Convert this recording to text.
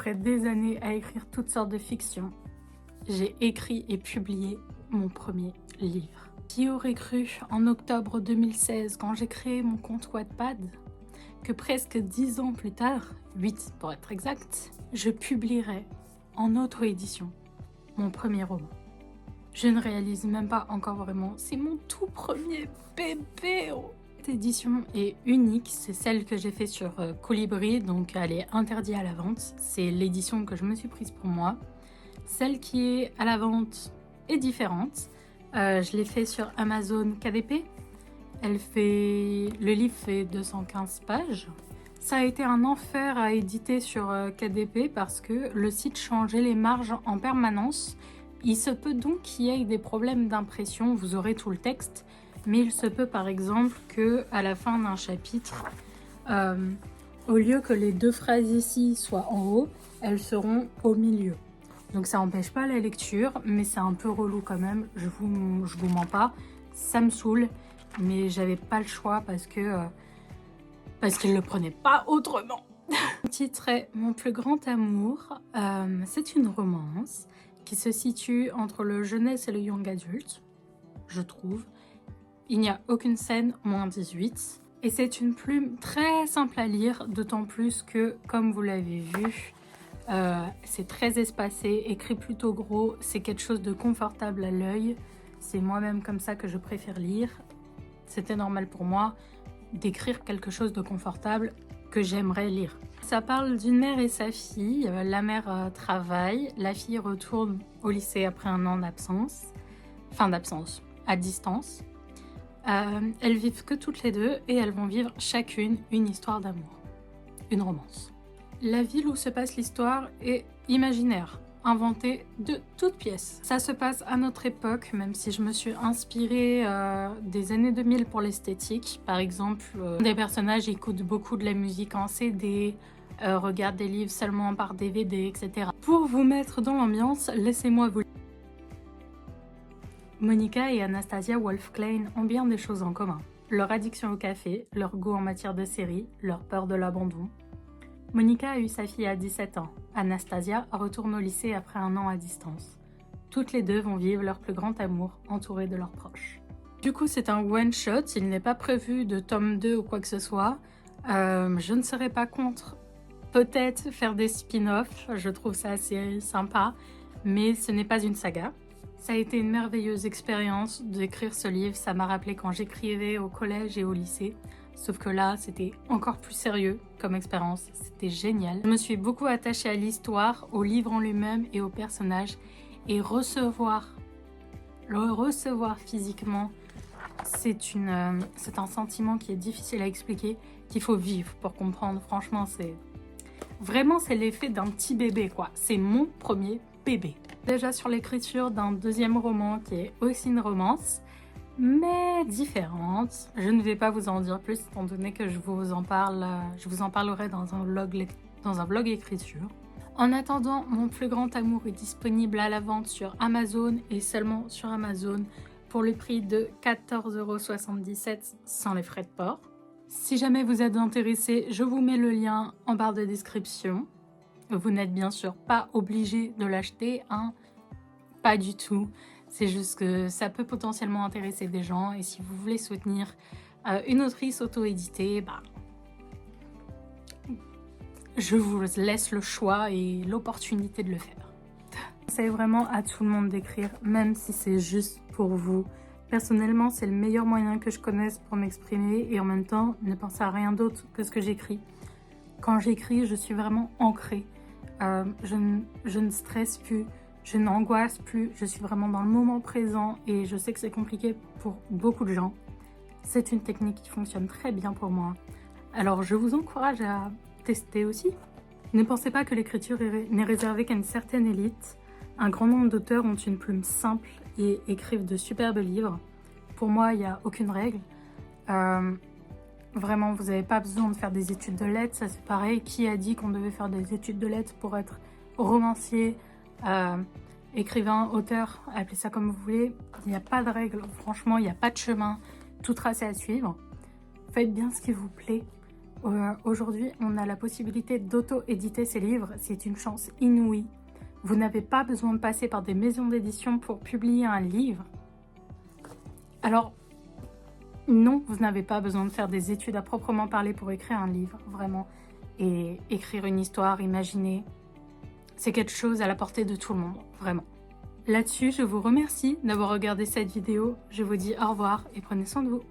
Après des années à écrire toutes sortes de fictions, j'ai écrit et publié mon premier livre. Qui aurait cru en octobre 2016, quand j'ai créé mon compte Wattpad, que presque 10 ans plus tard, 8 pour être exact, je publierais en auto-édition mon premier roman. Je ne réalise même pas encore vraiment, c'est mon tout premier bébé. Cette édition est unique, c'est celle que j'ai fait sur Colibri, donc elle est interdite à la vente. C'est l'édition que je me suis prise pour moi. Celle qui est à la vente est différente. Je l'ai fait sur Amazon KDP. Le livre fait 215 pages. Ça a été un enfer à éditer sur KDP parce que le site changeait les marges en permanence. Il se peut donc qu'il y ait des problèmes d'impression, vous aurez tout le texte, mais il se peut par exemple qu'à la fin d'un chapitre, au lieu que les 2 phrases ici soient en haut, elles seront au milieu. Donc ça n'empêche pas la lecture, mais c'est un peu relou quand même, je vous mens pas, ça me saoule, mais j'avais pas le choix parce qu'il le prenait pas autrement. Le titre est Mon plus grand amour, c'est une romance qui se situe entre le jeunesse et le young adulte, je trouve. Il n'y a aucune scène moins 18. Et c'est une plume très simple à lire, d'autant plus que, comme vous l'avez vu, c'est très espacé, écrit plutôt gros, c'est quelque chose de confortable à l'œil. C'est moi-même comme ça que je préfère lire. C'était normal pour moi d'écrire quelque chose de confortable que j'aimerais lire. Ça parle d'une mère et sa fille. La mère travaille, la fille retourne au lycée après un an d'absence. Enfin d'absence, à distance. Elles vivent que toutes les deux et elles vont vivre chacune une histoire d'amour. Une romance. La ville où se passe l'histoire est imaginaire, inventée de toutes pièces. Ça se passe à notre époque, même si je me suis inspirée des années 2000 pour l'esthétique. Par exemple, des personnages écoutent beaucoup de la musique en CD, regardent des livres seulement par DVD, etc. Pour vous mettre dans l'ambiance, laissez-moi vous... Monica et Anastasia Wolf-Klein ont bien des choses en commun. Leur addiction au café, leur goût en matière de séries, leur peur de l'abandon. Monica a eu sa fille à 17 ans. Anastasia retourne au lycée après un an à distance. Toutes les deux vont vivre leur plus grand amour, entourées de leurs proches. Du coup, c'est un one-shot, il n'est pas prévu de tome 2 ou quoi que ce soit. Je ne serais pas contre peut-être faire des spin-offs, je trouve ça assez sympa, mais ce n'est pas une saga. Ça a été une merveilleuse expérience d'écrire ce livre, ça m'a rappelé quand j'écrivais au collège et au lycée. Sauf que là, c'était encore plus sérieux comme expérience, c'était génial. Je me suis beaucoup attachée à l'histoire, au livre en lui-même et aux personnages. Et le recevoir physiquement, c'est un sentiment qui est difficile à expliquer, qu'il faut vivre pour comprendre. Franchement, c'est l'effet d'un petit bébé, quoi. C'est mon premier bébé. Déjà sur l'écriture d'un deuxième roman qui est aussi une romance, mais différente. Je ne vais pas vous en dire plus étant donné que je vous en parlerai dans un vlog écriture. En attendant, Mon plus grand amour est disponible à la vente sur Amazon et seulement sur Amazon pour le prix de 14,77 € sans les frais de port. Si jamais vous êtes intéressé, je vous mets le lien en barre de description. Vous n'êtes bien sûr pas obligé de l'acheter, hein, pas du tout. C'est juste que ça peut potentiellement intéresser des gens et si vous voulez soutenir une autrice auto-éditée, je vous laisse le choix et l'opportunité de le faire. C'est vraiment à tout le monde d'écrire, même si c'est juste pour vous. Personnellement, c'est le meilleur moyen que je connaisse pour m'exprimer et en même temps, ne pensez à rien d'autre que ce que j'écris. Quand j'écris, je suis vraiment ancrée. Je ne stresse plus. Je n'angoisse plus, je suis vraiment dans le moment présent et je sais que c'est compliqué pour beaucoup de gens. C'est une technique qui fonctionne très bien pour moi. Alors je vous encourage à tester aussi. Ne pensez pas que l'écriture n'est réservée qu'à une certaine élite. Un grand nombre d'auteurs ont une plume simple et écrivent de superbes livres. Pour moi, il n'y a aucune règle. Vraiment, vous n'avez pas besoin de faire des études de lettres, ça c'est pareil. Qui a dit qu'on devait faire des études de lettres pour être romancier, écrivain, auteur, appelez ça comme vous voulez. Il n'y a pas de règle, franchement, il n'y a pas de chemin tout tracé à suivre. Faites bien ce qui vous plaît. Aujourd'hui, on a la possibilité d'auto-éditer ses livres. C'est une chance inouïe. Vous n'avez pas besoin de passer par des maisons d'édition pour publier un livre. Alors, non, vous n'avez pas besoin de faire des études à proprement parler pour écrire un livre, vraiment. Et écrire une histoire, imaginer, c'est quelque chose à la portée de tout le monde, vraiment. Là-dessus, je vous remercie d'avoir regardé cette vidéo. Je vous dis au revoir et prenez soin de vous.